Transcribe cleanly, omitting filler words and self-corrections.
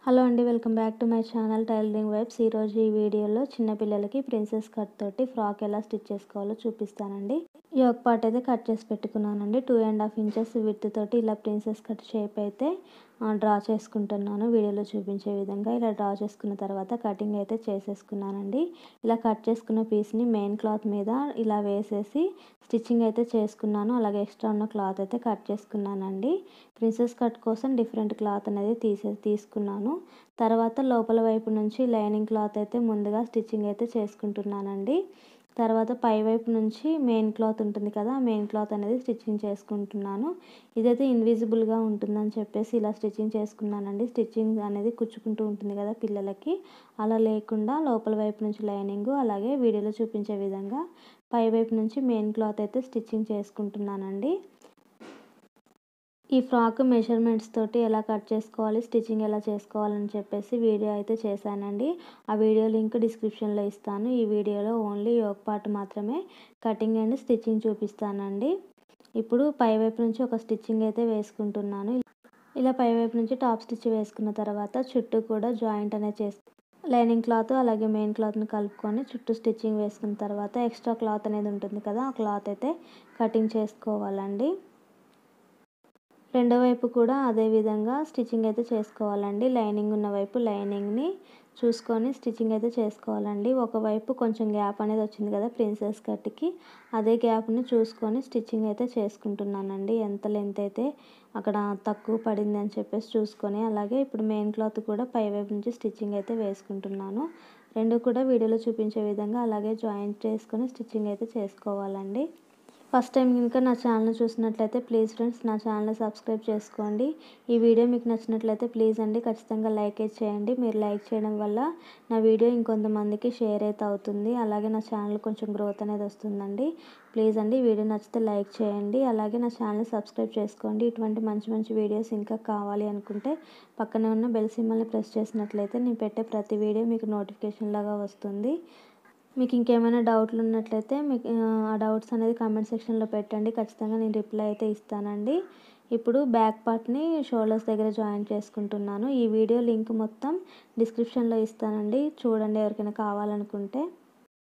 Hello అండి, welcome back to my channel tailoring vibes. ఈరోజు ఈ వీడియోలో చిన్న పిల్లలకి ప్రిన్సెస్ కట్ తోటి ఫ్రాక్ ఎలా స్టిచ్ చేసుకోవాలో చూపిస్తానండి. యోక్ పార్ట్ అయితే కట్ చేసి పెట్టుకున్నానండి. 2.5 ఇంచెస్ విడ్త్ తోటి ఇలా ప్రిన్సెస్ కట్ షేప్ అయితే డ్రా చేసుకుంటున్నాను. వీడియోలో చూపించే విధంగా ఇలా డ్రా చేసుకున్న తర్వాత కటింగ్ అయితే చేసేసుకున్నానండి. ఇలా కట్ చేసుకున్న పీస్ని మెయిన్ క్లాత్ మీద ఇలా వేసేసి స్టిచ్చింగ్ అయితే చేసుకున్నాను. అలాగే ఎక్స్ట్రా ఉన్న క్లాత్ అయితే కట్ చేసుకున్నానండి. ప్రిన్సెస్ కట్ కోసం డిఫరెంట్ క్లాత్ అనేది తీసుకున్నాను. తర్వాత లోపల వైపు నుంచి లైనింగ్ క్లాత్ అయితే ముందుగా స్టిచ్చింగ్ అయితే చేసుకుంటున్నానండి. తర్వాత పై వైపు నుంచి మెయిన్ క్లాత్ ఉంటుంది కదా, మెయిన్ క్లాత్ అనేది స్టిచ్చింగ్ చేసుకుంటున్నాను. ఇదైతే ఇన్విజిబుల్గా ఉంటుందని చెప్పేసి ఇలా స్టిచ్చింగ్ చేసుకున్నానండి. స్టిచ్చింగ్ అనేది కుచ్చుకుంటూ ఉంటుంది కదా పిల్లలకి, అలా లేకుండా లోపల వైపు నుంచి లైనింగ్, అలాగే వీడియోలో చూపించే విధంగా పై వైపు నుంచి మెయిన్ క్లాత్ అయితే స్టిచ్చింగ్ చేసుకుంటున్నానండి. ఈ ఫ్రాక్ మెజర్మెంట్స్ తోటి ఎలా కట్ చేసుకోవాలి, స్టిచ్చింగ్ ఎలా చేసుకోవాలని చెప్పేసి వీడియో అయితే చేశానండి. ఆ వీడియో లింక్ డిస్క్రిప్షన్లో ఇస్తాను. ఈ వీడియోలో ఓన్లీ యోక్ పార్ట్ మాత్రమే కటింగ్ అండ్ స్టిచ్చింగ్ చూపిస్తానండి. ఇప్పుడు పై వైపు నుంచి ఒక స్టిచ్చింగ్ అయితే వేసుకుంటున్నాను. ఇలా పై వైపు నుంచి టాప్ స్టిచ్ వేసుకున్న తర్వాత చుట్టూ కూడా జాయింట్ అనేది లైనింగ్ క్లాత్ అలాగే మెయిన్ క్లాత్ని కలుపుకొని చుట్టూ స్టిచ్చింగ్ వేసుకున్న తర్వాత ఎక్స్ట్రా క్లాత్ అనేది ఉంటుంది కదా, ఆ క్లాత్ అయితే కటింగ్ చేసుకోవాలండి. రెండో వైపు కూడా అదే విధంగా స్టిచ్చింగ్ అయితే చేసుకోవాలండి. లైనింగ్ ఉన్న వైపు లైనింగ్ని చూసుకొని స్టిచ్చింగ్ అయితే చేసుకోవాలండి. ఒకవైపు కొంచెం గ్యాప్ అనేది వచ్చింది కదా ప్రిన్సెస్ కట్కి, అదే గ్యాప్ని చూసుకొని స్టిచ్చింగ్ అయితే చేసుకుంటున్నానండి. ఎంత లెంత్ అయితే అక్కడ తక్కువ పడింది అని చెప్పేసి చూసుకొని, అలాగే ఇప్పుడు మెయిన్ క్లాత్ కూడా పై వైపు నుంచి స్టిచ్చింగ్ అయితే వేసుకుంటున్నాను. రెండు కూడా వీడియోలో చూపించే విధంగా అలాగే జాయింట్ చేసుకొని స్టిచ్చింగ్ అయితే చేసుకోవాలండి. ఫస్ట్ టైం కనుక నా ఛానల్ చూసినట్లయితే ప్లీజ్ ఫ్రెండ్స్ నా ఛానల్ని సబ్స్క్రైబ్ చేసుకోండి. ఈ వీడియో మీకు నచ్చినట్లయితే ప్లీజ్ అండి ఖచ్చితంగా లైక్ చేయండి. మీరు లైక్ చేయడం వల్ల నా వీడియో ఇంకొంతమందికి షేర్ అయితే అవుతుంది. అలాగే నా ఛానల్ కొంచెం గ్రోత్ అనేది వస్తుందండి. ప్లీజ్ అండి ఈ వీడియో నచ్చితే లైక్ చేయండి. అలాగే నా ఛానల్ని సబ్స్క్రైబ్ చేసుకోండి. ఇటువంటి మంచి మంచి వీడియోస్ ఇంకా కావాలి అనుకుంటే పక్కనే ఉన్న బెల్ సింబల్ని ప్రెస్ చేసినట్లయితే నేను పెట్టే ప్రతి వీడియో మీకు నోటిఫికేషన్ లాగా వస్తుంది. మీకు ఇంకేమైనా డౌట్లు ఉన్నట్లయితే మీకు ఆ డౌట్స్ అనేది కామెంట్ సెక్షన్లో పెట్టండి. ఖచ్చితంగా నేను రిప్లై అయితే ఇస్తానండి. ఇప్పుడు బ్యాక్ పార్ట్ని షోల్డర్స్ దగ్గర జాయిన్ చేసుకుంటున్నాను. ఈ వీడియో లింక్ మొత్తం డిస్క్రిప్షన్లో ఇస్తానండి, చూడండి ఎవరికైనా కావాలనుకుంటే.